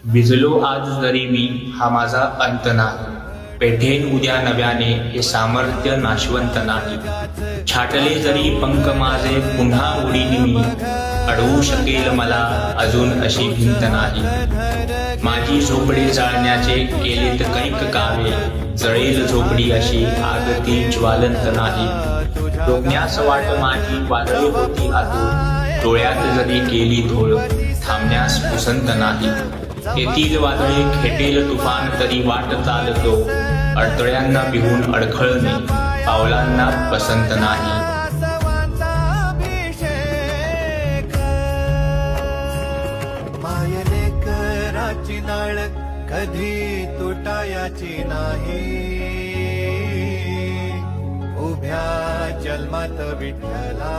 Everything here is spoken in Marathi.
भिजलो आज जरी मी हा माझा अंत नाही, पेठेन उद्या नव्याने हे सामर्थ्य नाशवंत नाही. छाटले जरी पंख माझे पुन्हा उडीन मी, अडवू शकेल मला अजून अशी भिंत नाही. माझी झोपडी जाळण्याचे केलेत कैक कावे, जळेल झोपडी अशी आग ती ज्वालंत नाही. डोकण्यास वाट माझी वादळी होती आतूर, डोळ्यात जरी केली धूळ थांबण्यास पुसंत नाही. येथील वादळे खेटेल तुफान तरी वाट चालतो, अडथळ्यांना भिवून अडखळणे पावलांना पसंत नाही. मायलेकराची नाळ कधी तुटायाची नाही, उभ्या जन्मात विठ्ठला